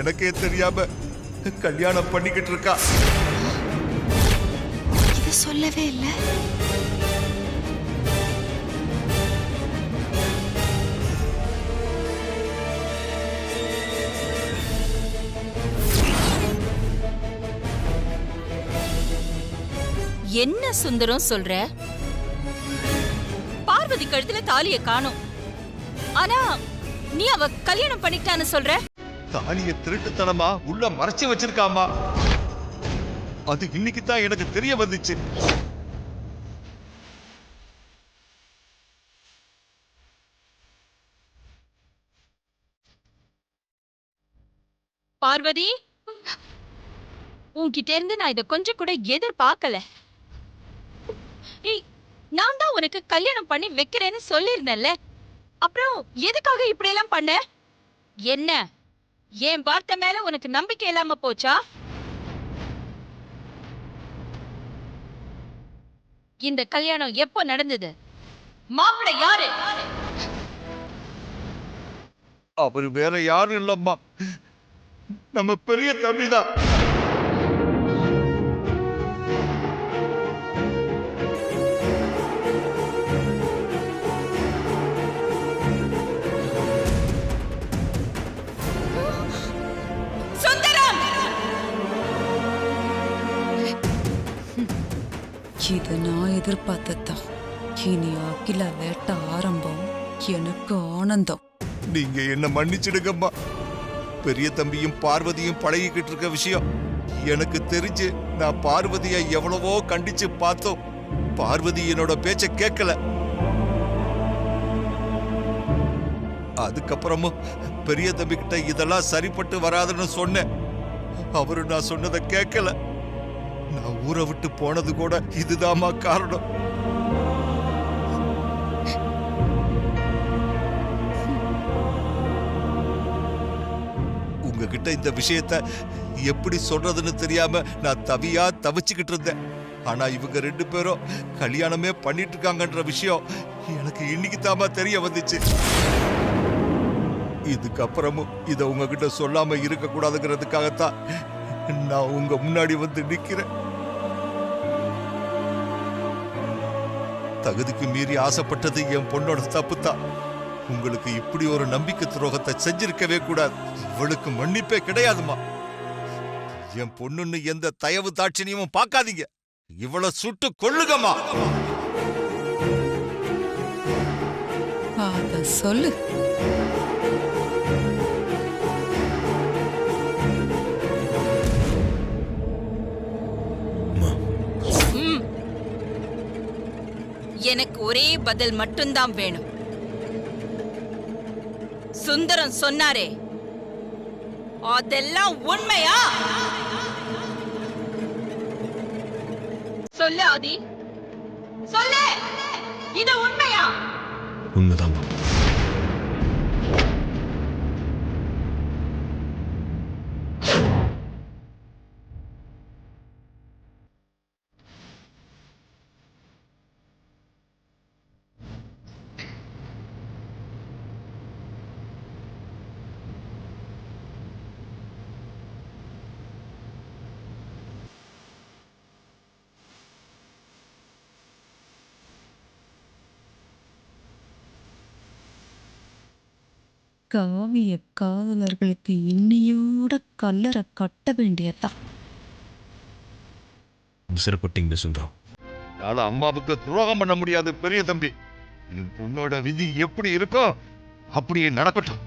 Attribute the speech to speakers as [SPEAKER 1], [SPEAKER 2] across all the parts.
[SPEAKER 1] எனக்கே தெரியாம கல்யாணம் பண்ணிக்கிட்டு இருக்கா.
[SPEAKER 2] இது சொல்லவே இல்லை.
[SPEAKER 3] என்ன சுந்தரம் சொல்ற? பார்வதி கழுத்துல தாலிய காணோம், ஆனா நீ அவ கல்யாணம் பண்ணிட்டான்னு சொல்ற?
[SPEAKER 1] தாலிய திருட்டுத்தனமா உள்ள மறைச்சு வச்சிருக்காமா. அது இன்னைக்கு தான் எனக்கு தெரிய வந்துச்சு.
[SPEAKER 3] பார்வதி, உன்கிட்ட இருந்து நான் இத கொஞ்சம் கூட எதிர்பார்க்கல. நான் தான் உனக்கு கல்யாணம் பண்ணி வைக்கிறேன்னு சொல்லிருந்தேன்ல, அப்புறம் எதுக்காக இப்படி எல்லாம் பண்ண? என்ன என் வார்த்தை மேல உனக்கு நம்பிக்கை இல்லாம போச்சா? இந்த கல்யாணம் எப்போ நடந்தது? மாப்பிள்ளை யாரு?
[SPEAKER 1] அவரு வேற யாரும் இல்லம்மா, நம்ம பெரிய தம்பிதான்.
[SPEAKER 3] சுந்தரம்!
[SPEAKER 2] இது நான் எதிர்பார்த்ததான். இனி அகில வேட்ட ஆரம்பம். எனக்கு ஆனந்தம்.
[SPEAKER 1] நீங்க என்ன மன்னிச்சிடுங்கம்மா. பெரிய தம்பியும் பார்வதியும் பழகிக்கிட்டு இருக்க விஷயம் எனக்கு தெரிஞ்சு நான் பார்வதியை எவ்வளவோ கண்டிச்சு பார்த்தோம். பார்வதி என்னோட பேச்ச கேட்கல. அதுக்கப்புறமும் பெரிய தம்பி கிட்ட இதெல்லாம் சரிப்பட்டு வராதுன்னு சொன்னேன். அவரு நான் சொன்னதை கேட்கல. நான் ஊரை விட்டு போனது கூட இதுதாம்மா காரணம். உங்ககிட்ட இந்த விஷயத்த எப்படி சொல்றதுன்னு தெரியாம நான் தவிச்சுக்கிட்டு இருந்தேன். ஆனா இவங்க 2 பேரும் கல்யாணமே பண்ணிட்டு இருக்காங்கன்ற விஷயம் எனக்கு இன்னைக்கு தாமா தெரிய வந்துச்சு. இதுக்கப்புறமும் இத உங்ககிட்ட சொல்லாம இருக்க கூடாதுங்கிறதுக்காகத்தான் நான் உங்க முன்னாடி வந்து நிக்கிறேன். தகுதிக்கு மீறி ஆசைப்பட்டது என் பொண்ணோட தப்பு தான். உங்களுக்கு இப்படி ஒரு நம்பிக்கை துரோகத்தை செஞ்சிருக்கவே கூடாது. இவளுக்கு மன்னிப்பே கிடையாதுமா. என் பொண்ணுன்னு எந்த தயவு தாட்சியமும் பார்க்காதீங்க. இவளை சுட்டு கொள்ளுகமா.
[SPEAKER 2] அத சொல்லு.
[SPEAKER 3] எனக்கு ஒரே பதில் மட்டும்தான் வேணும். சுந்தரம் சொன்னாரே, அதெல்லாம் உண்மையா? சொல்லு ஆதி, சொல்லு. இது உண்மையா?
[SPEAKER 4] உண்மைதான்.
[SPEAKER 2] காவிய காதலர்களுக்கு இன்னையோட கல்லறை கட்ட வேண்டியதான்.
[SPEAKER 4] சிறப்பட்டீங்க சுந்தரம்.
[SPEAKER 1] ஆனா அம்மாவுக்கு துரோகம் பண்ண முடியாது பெரிய தம்பி. உன்னோட விதி எப்படி இருக்கோ அப்படியே நடக்கட்டும்.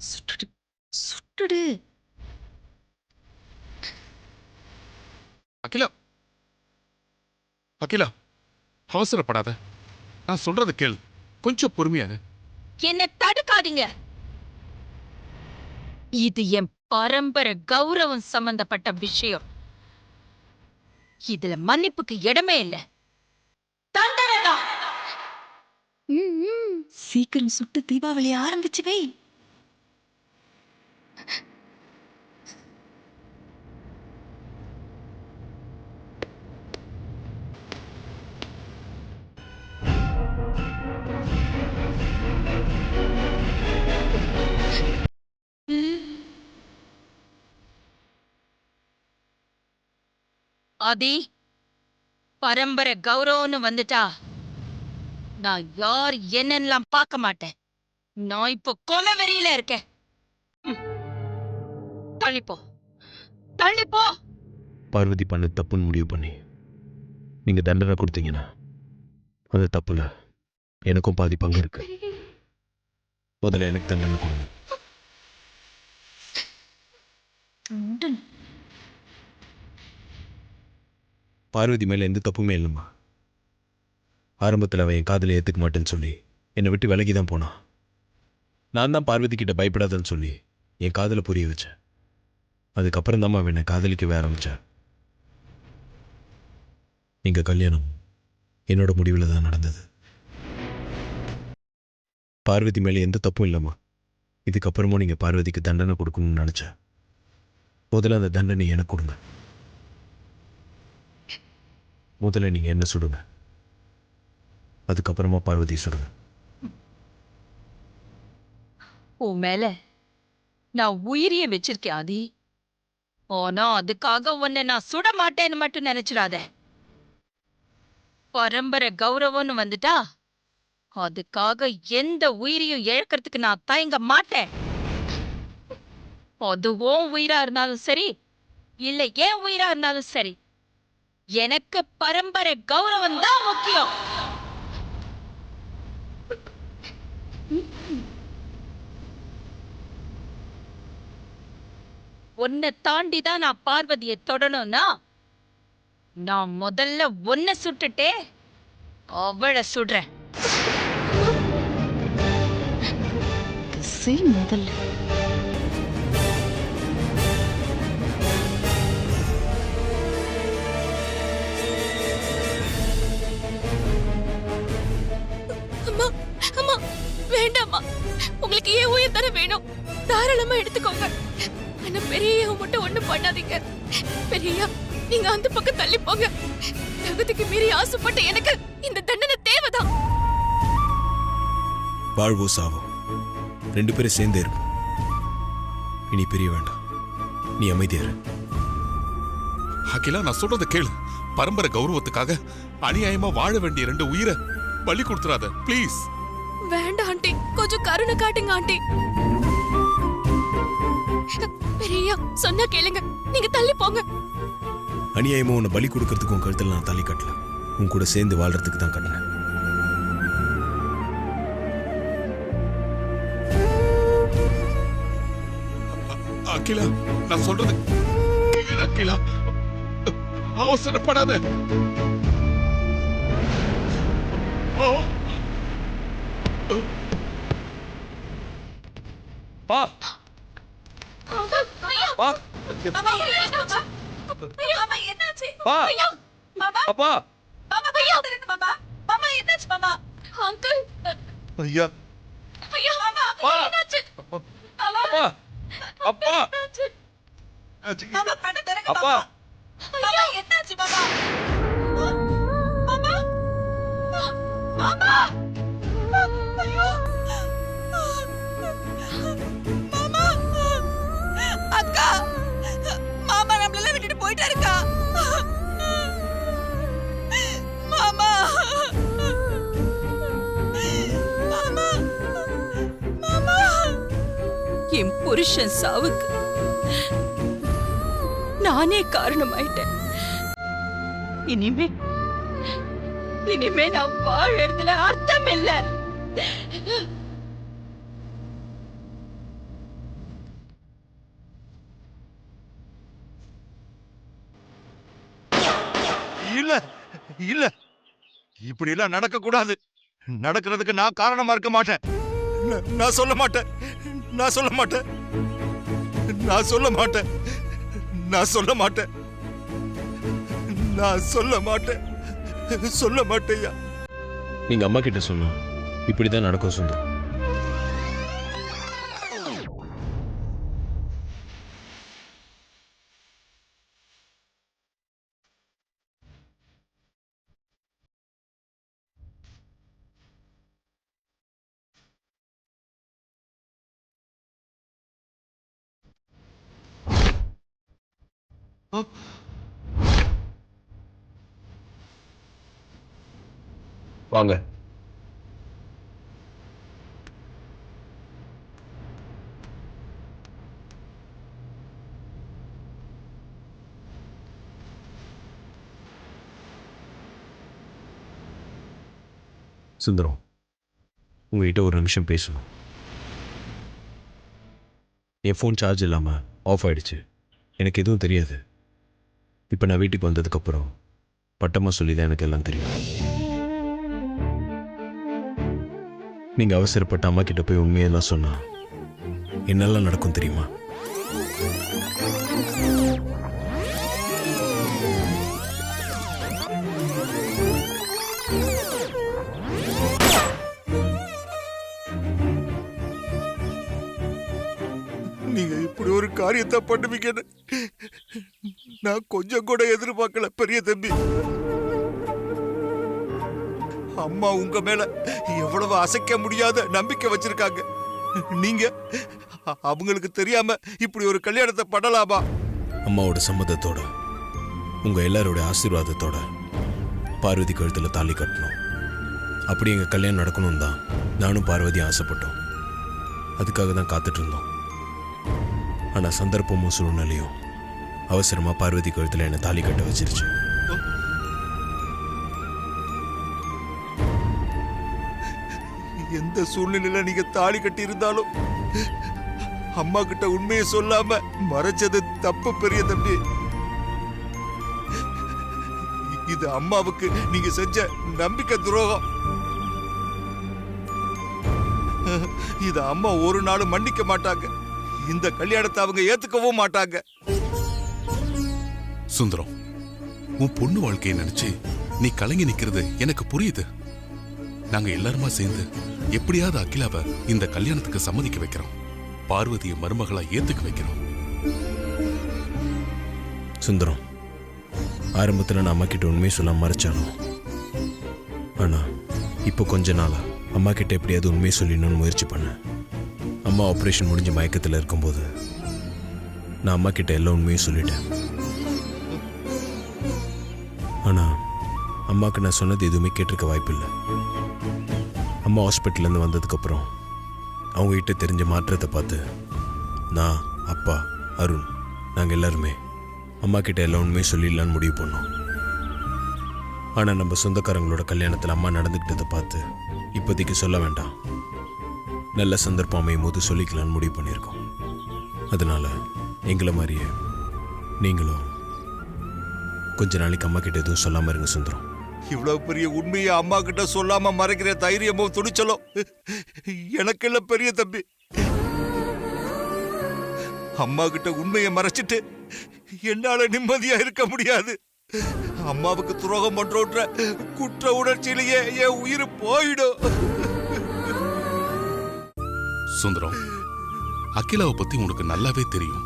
[SPEAKER 2] சுட்டுடு சுட்டுடு.
[SPEAKER 4] அகிலா, அகிலா,
[SPEAKER 5] அவசரப்படாத, நான் சொல்றத கேள், கொஞ்சம் பொறுமையா இரு.
[SPEAKER 3] என்ன தடுக்காதீங்க. இது என் பரம்பரை கௌரவம் சம்பந்தப்பட்ட விஷயம். இதுல மன்னிப்புக்கு இடமே இல்ல. தண்டனை தான்.
[SPEAKER 2] சீக்கிரம் சுட்டு தீபாவளி ஆரம்பிச்சு வை.
[SPEAKER 3] ஆதி, பரம்பரை கௌரவம்னு வந்துட்டா நான் யார் என்னெல்லாம் பார்க்க மாட்டேன். நான் இப்போ கொலை வெறியில இருக்கேன். ம். தள்ளிப்போ, தள்ளிப்போ.
[SPEAKER 4] பார்வதி பண்ண தப்புன்னு முடிவு பண்ணி நீங்க தண்டனை கொடுத்தீங்கன்னா அது தப்புல எனக்கும் பாதி பங்கு இருக்கு. முதல்ல எனக்கு தண்டனை கொடுங்க. பார்வதி மேல எந்த தப்புமே இல்லைம்மா. ஆரம்பத்தில் அவன் என் காதலை ஏற்றுக்க மாட்டேன்னு சொல்லி என்னை விட்டு விலகி தான் போனான். நான் தான் பார்வதி கிட்ட பயப்படாதன்னு சொல்லி என் காதலை புரிய வச்சேன். அதுக்கப்புறம் தான் அவன் என்னை காதலிக்கவே ஆரம்பிச்சார். எங்க கல்யாணம் என்னோட முடிவில் தான் நடந்தது. பார்வதி மேலே எந்த தப்பும் இல்லைம்மா. இதுக்கப்புறமும் நீங்கள் பார்வதிக்கு தண்டனை கொடுக்கணும்னு நினச்சேன். முதல்ல அந்த தண்டனை எனக்கு கொடுங்க. முதல்ல நீங்கள் என்ன சுடுங்க, அதுக்கப்புறமா பார்வதி சுடுங்க.
[SPEAKER 3] உன் மேல நான் உயிரிய வச்சிருக்கேன் ஆதி. ஆனா அதுக்காக உன்னை நான் சுட மாட்டேன்னு மட்டும் நினைச்சிடாத. பரம்பரை கௌரவம்னு வந்துட்டா அதுக்காக எந்த உயிரையும் இழக்கிறதுக்கு நான் தயங்க மாட்டேன். அதுவும் உயிரா இருந்தாலும் சரி, இல்ல ஏன் உயிரா இருந்தாலும் சரி, எனக்கு பரம்பரை கௌரவம் தான் முக்கியம். உன்னை தாண்டி தான் நான் பார்வதியை தொடணும்னா நான் முதல்ல உன்னை சுட்டுட்டே அவளை சுடுறேன்.
[SPEAKER 2] செய் முதல்ல.
[SPEAKER 6] அம்மா, அம்மா, வேண்டாம்மா. உங்களுக்கு ஏன் உயிர் தர வேணும், தாராளமா எடுத்துக்கோங்க. ஆனா பெரிய மட்டும் ஒண்ணும் பண்ணாதீங்க. பெரிய, நீங்க அந்த பக்கம் தள்ளி போங்க. தகுதிக்கு மீறி ஆசைப்பட்ட எனக்கு இந்த தண்டனை தேவைதான்.
[SPEAKER 4] வாழ்வோ சாவோ ரெண்டு பேரும் சேர்ந்தே இருப்போம். இனி பிரிய வேண்டாம். நீ அமைதியாரு.
[SPEAKER 5] அகிலா, நான் சொல்றத கேளு. பரம்பரை கௌரவத்துக்காக அநியாயமா வாழ வேண்டிய 2 உயிரை பலி கொடுத்துறாத ப்ளீஸ்.
[SPEAKER 6] வேண்டாம் ஆண்டி, கொஞ்சம் கருணை காட்டுங்க ஆண்டி. பெரிய, சொன்னா கேளுங்க, நீங்க தள்ளி போங்க.
[SPEAKER 4] அநியாயமா உன்னை பலி கொடுக்கறதுக்கு உன் கழுத்தில் நான் தாலி கட்டல. உன் கூட சேர்ந்து வாழ்றதுக்கு தான் கட்டினேன்.
[SPEAKER 5] அகிலா, நான் சொல்றது அகிலா, அவசரப்படாத.
[SPEAKER 4] பா பா பா அப்பா
[SPEAKER 1] ஐயா,
[SPEAKER 4] அப்பா அப்பா அப்பா
[SPEAKER 6] அக்கா, மாமா நம்மள விட்டுட்டு போயிட்டாருக்கா. மாமா, மாமா, மாமா. என் புருஷன் சாவுக்கு நானே காரணமாயிட்டேன்.
[SPEAKER 3] இனிமே நான் வாழறதுல அர்த்தம் இல்ல.
[SPEAKER 1] இல்ல இல்ல இப்படி எல்லாம் நடக்க கூடாது. நடக்கிறதுக்கு நான் காரணமா இருக்க மாட்டேன். நான் சொல்ல மாட்டேன். நான் சொல்ல மாட்டேன். நான் சொல்ல மாட்டேன். நான் சொல்ல மாட்டேன். நான் சொல்ல மாட்டேன். சொல்ல மாட்டேயா.
[SPEAKER 4] நீங்க அம்மா கிட்ட சொல்லணும். இப்படிதான் நடக்கும் சுந்தரம். வாங்க. சுந்தரம், உங்ககிட்ட ஒரு நிமிஷம் பேசணும். என் ஃபோன் சார்ஜ் இல்லாமல் ஆஃப் ஆயிடுச்சு. எனக்கு எதுவும் தெரியாது. இப்போ நான் வீட்டுக்கு வந்ததுக்கப்புறம் பட்டமாக சொல்லி தான் எனக்கு எல்லாம் தெரியும். நீங்கள் அவசரப்பட்ட அம்மா கிட்ட போய் உண்மையெல்லாம் சொன்னா என்னெல்லாம் நடக்கும் தெரியுமா?
[SPEAKER 1] நீங்க இப்படி ஒரு காரியத்தை பண்ணுவீங்கன்னு நான் கொஞ்சம் கூட எதிர்பார்க்கல பெரிய தம்பி. அம்மா உங்க மேல எவ்வளவு அசைக்க முடியாத நம்பிக்கை வச்சிருக்காங்க. நீங்க அவங்களுக்கு தெரியாம இப்படி ஒரு கல்யாணத்தை பண்ணலாமா?
[SPEAKER 4] அம்மாவோட சம்மதத்தோட, உங்க எல்லாரோட ஆசீர்வாதத்தோட பார்வதி கழுத்துல தாலி கட்டணும். அப்படி எங்க கல்யாணம் நடக்கணும் தான் நானும் பார்வதியும் ஆசைப்பட்டோம். அதுக்காக தான் காத்துட்டு இருந்தோம். ஆனா சந்தர்ப்பமும் சூழ்நிலையும் அவசரமா பார்வதி கழுத்துல என்ன தாலி கட்ட வச்சிருச்சு.
[SPEAKER 1] எந்த சூழ்நிலையில நீங்க தாலி கட்டி இருந்தாலும் அம்மா கிட்ட உண்மையை சொல்லாம மறைச்சது தப்பு பெரிய தம்பி. இது அம்மாவுக்கு நீங்க செஞ்ச நம்பிக்கை துரோகம். இது அம்மா ஒரு நாளும் மன்னிக்க மாட்டாங்க. இந்த கல்யாணத்தை அவங்க ஏத்துக்கவும் மாட்டாங்க.
[SPEAKER 5] சுந்தரம், உன் பொண்ணு வாழ்க்கையை நினைச்சு நீ கலங்கி நிக்கிறது எனக்கு புரியுது. நாங்க எல்லாருமா சேர்ந்து எப்படியாவது அகிலாவை இந்த கல்யாணத்துக்கு சம்மதிக்க வைக்கிறோம். பார்வதியை மருமகளா ஏத்துக்க வைக்கிறோம்.
[SPEAKER 4] சுந்தரம், ஆரம்பத்தில் நான் அம்மா கிட்ட உண்மையை சொல்லாம மறைச்சாலும், ஆனா இப்போ கொஞ்ச நாளா அம்மா கிட்ட எப்படியாவது உண்மையை சொல்லிடணும்னு முயற்சி பண்ணேன். அம்மா ஆப்ரேஷன் முடிஞ்ச மயக்கத்தில் இருக்கும்போது நான் அம்மா கிட்ட எல்லா உண்மையும் சொல்லிட்டேன். ஆனா அம்மாவுக்கு நான் சொன்னது எதுவுமே கேட்டிருக்க வாய்ப்பில்லை. அம்மா ஹாஸ்பிட்டல்லேருந்து வந்ததுக்கப்புறம் அவங்ககிட்ட தெரிஞ்ச மாற்றத்தை பார்த்து நான், அப்பா, அருண், நாங்கள் எல்லாருமே அம்மா கிட்ட எல்லா உண்மையும் சொல்லிடலான்னு முடிவு பண்ணோம். ஆனால் நம்ம சொந்தக்காரங்களோட கல்யாணத்தில் அம்மா நடந்துக்கிட்டதை பார்த்து இப்போதைக்கு சொல்ல வேண்டாம், நல்ல சந்தர்ப்பம் அமையும் போது சொல்லிக்கலான்னு முடிவு பண்ணியிருக்கோம். அதனால எங்களை மாதிரியே நீங்களும் கொஞ்ச நாளைக்கு அம்மா கிட்ட எதுவும் சொல்லாமல் இருங்க சுந்தரம்.
[SPEAKER 1] இவ்வளவு பெரிய உண்மையை அம்மா கிட்ட சொல்லாம மறைக்கிற தைரியமும் துணிச்சலும் எனக்கு இல்ல பெரிய தம்பி. அம்மா கிட்ட உண்மையை மறைச்சிட்டு என்னால நிம்மதியா இருக்க முடியாது. அம்மாவுக்கு துரோகம் பண்றோன்ற குற்ற உணர்ச்சியிலேயே என் உயிர் போயிடும்.
[SPEAKER 5] சுந்தரம், அகிலாவை பத்தி உனக்கு நல்லாவே தெரியும்.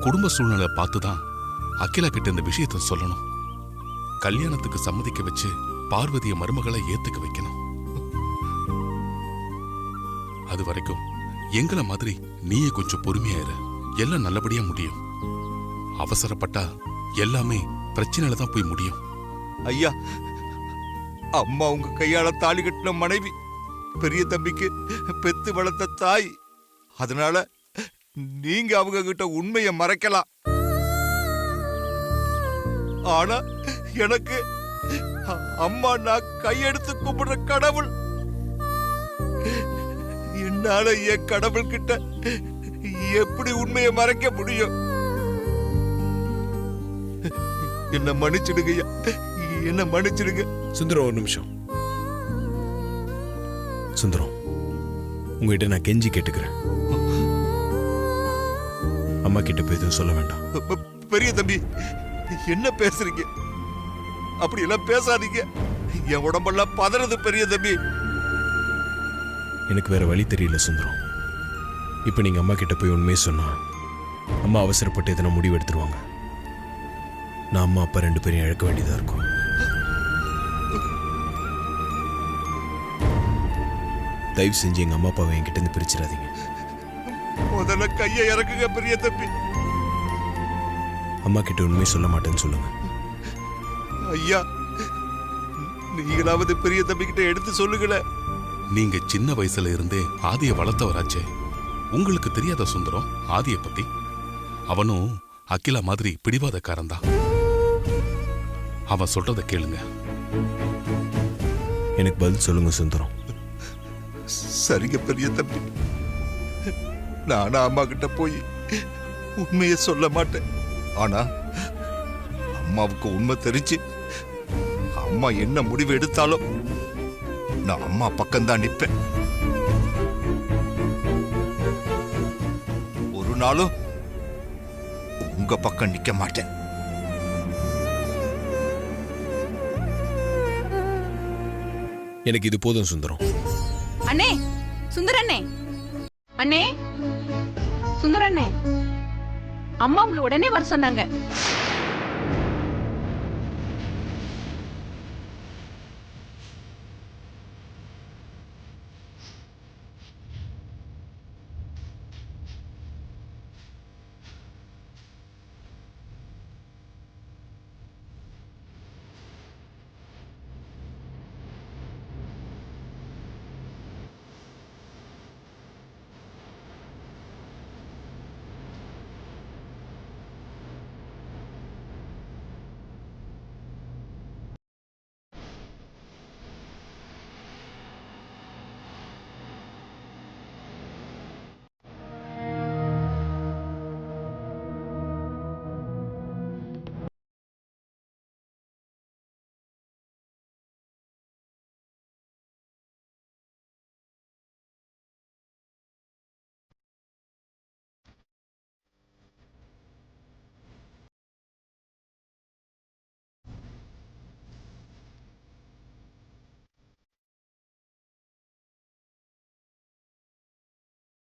[SPEAKER 5] குடும்ப சூழ்நிலை பார்த்துதான் அகிலா கிட்ட இந்த விஷயத்தை சொல்லணும். கல்யாணத்துக்கு சம்மதிக்க வச்சு பார்வதிய மருமகளை ஏத்துக்க வைக்கணும். அது வரைக்கும் எங்கள மாதிரி நீயே கொஞ்சம் பொறுமையா இரு. எல்லாம் நல்லபடியா முடியும். அவசரப்பட்டா எல்லாமே பிரச்சனையில தான் போய் முடியும்.
[SPEAKER 1] ஐயா, அம்மா உங்க கையால தாலி கட்டின மனைவி, பெரிய தம்பிக்கு பெத்து வளர்த்த தாய். அதனால நீங்க அவங்க கிட்ட உண்மையை மறைக்கலாம். ஆனா எனக்கு அம்மா நான் கையெடுத்து கும்பிடுற கடவுள். என்னால என் கடவுள் கிட்ட எப்படி உண்மையை மறைக்க முடியும்? என்ன மன்னிச்சிடுங்க, என்ன மன்னிச்சிடுங்க.
[SPEAKER 4] சுந்தரம் ஒரு நிமிஷம். சுந்தரம், உங்ககிட்ட நான் கெஞ்சி கேட்டுக்கிறேன். அம்மா கிட்ட போய் எதுவும் சொல்ல வேண்டாம்.
[SPEAKER 1] பெரிய தம்பி, என்ன பேசுறீங்க? அப்படி எல்லாம் பேசாதீங்க. என் உடம்பெல்லாம் பதறது பெரிய தம்பி.
[SPEAKER 4] எனக்கு வேற வழி தெரியல சுந்தரம். இப்ப நீங்க அம்மா கிட்ட போய் உண்மையை சொன்னா அம்மா அவசரப்பட்டு எதனா முடிவு எடுத்துருவாங்க. நான் அம்மா அப்பா 2 பேரையும் இழக்க வேண்டியதா இருக்கும். தயவு செஞ்சு எங்க அம்மா அப்பாவை என்கிட்ட இருந்து பிரிச்சிடாதீங்க.
[SPEAKER 1] முதல்ல கையை இறக்குங்க பெரிய தம்பி.
[SPEAKER 4] அம்மா கிட்ட உண்மையை சொல்ல மாட்டேன்னு சொல்லுங்க.
[SPEAKER 1] ஐயா, நீங்களாவது பெரிய தம்பி கிட்ட எடுத்து சொல்லுங்களேன்.
[SPEAKER 5] நீங்க சின்ன வயசுல இருந்தே ஆதியை வளர்த்தவராச்சே, உங்களுக்கு தெரியாத சுந்தரம் ஆதியை பத்தி? அவனும் அகிலா மாதிரி பிடிவாதக்காரன் தான். அவன் சொல்றத கேளுங்க.
[SPEAKER 4] எனக்கு பதில் சொல்லுங்க சுந்தரம்.
[SPEAKER 1] சரிங்க பெரிய தம்பி, நானும் அம்மா கிட்ட போய் உண்மையை சொல்ல மாட்டேன். ஆனா அம்மாவுக்கு உண்மை தெரிஞ்சு அம்மா என்ன முடிவு எடுத்தாலும் நான் அம்மா பக்கம்தான் நிற்பேன். ஒரு நாளும் உங்க பக்கம் நிக்க மாட்டேன்.
[SPEAKER 4] எனக்கு இது போதும் சுந்தரம்.
[SPEAKER 3] அண்ணே, சுந்தரண்ணே, அண்ணே, சுந்தரண்ணே, அம்மா உங்களை உடனே வர சொன்னாங்க.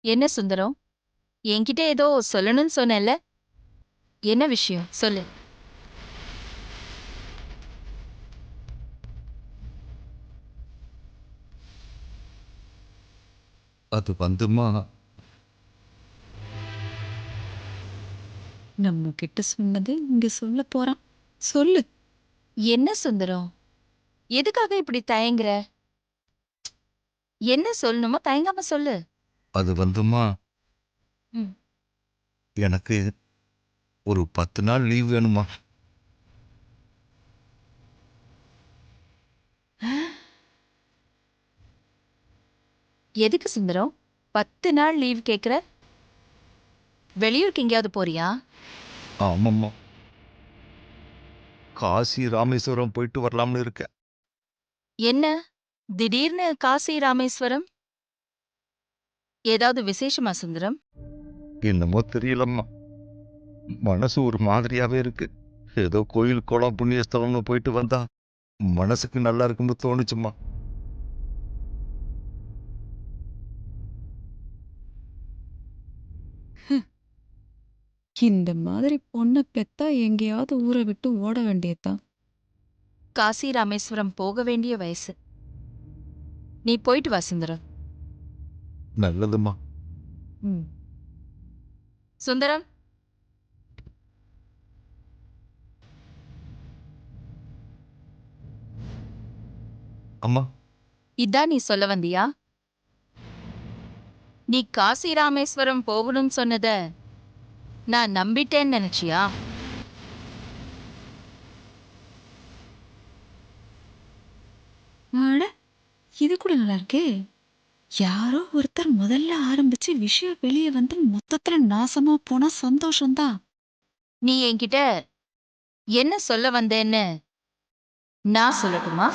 [SPEAKER 3] என்ன சுந்தரம், என்கிட்ட ஏதோ சொல்லணும்னு சொன்னேன்ல, என்ன விஷயம் சொல்லு.
[SPEAKER 1] அது வந்துமா,
[SPEAKER 2] நம்ம கிட்ட சொன்னது இங்க சொல்ல போறான். சொல்லு.
[SPEAKER 3] என்ன சுந்தரம், எதுக்காக இப்படி தயங்குற? என்ன சொல்லணுமோ தயங்காம சொல்லு.
[SPEAKER 1] அது வந்துமா,
[SPEAKER 3] ம்.
[SPEAKER 1] எனக்கு ஒரு 10 நாள் லீவ் வேணுமா.
[SPEAKER 3] எதுக்கு சுந்தரம் 10 நாள் லீவ் கேக்குற? வெளியூருக்கு எங்கேயாவது போறியா?
[SPEAKER 1] ஆமாம்மா, காசி ராமேஸ்வரம் போயிட்டு வரலாம்னு இருக்கேன்.
[SPEAKER 3] என்ன திடீர்னு காசி ராமேஸ்வரம்? ஏதாவது விசேஷமா சுந்தரம்?
[SPEAKER 1] என்னமோ தெரியலம்மா, மனசு ஒரு மாதிரியாவே இருக்கு. ஏதோ கோயில் குளம் புண்ணியஸ்தலம்னு போயிட்டு வந்தா மனசுக்கு நல்லா இருக்குன்னு தோணுச்சும்மா.
[SPEAKER 2] இந்த மாதிரி பொண்ணை பெத்தா எங்கேயாவது ஊரை விட்டு ஓட வேண்டியதுதான்.
[SPEAKER 3] காசி ராமேஸ்வரம் போக வேண்டிய வயசு. நீ போயிட்டு வா சுந்தரம்.
[SPEAKER 1] நல்லதும்மா.
[SPEAKER 3] சுந்தரம்,
[SPEAKER 1] அம்மா,
[SPEAKER 3] இதான் நீ சொல்ல வந்தியா? நீ காசி ராமேஸ்வரம் போகணும்னு சொன்னத நான் நம்பிட்டேன்னு நினைச்சியா?
[SPEAKER 2] அட, இது கூட நல்லா இருக்கே. யாரோ ஒருத்தர் முதல்ல ஆரம்பிச்சு விஷயம் வெளியே வந்து மொத்தத்துல நாசமா போனா சந்தோஷம்தான்.
[SPEAKER 3] நீ என்கிட்ட என்ன சொல்ல வந்தேன்னு நான் சொல்லட்டுமா?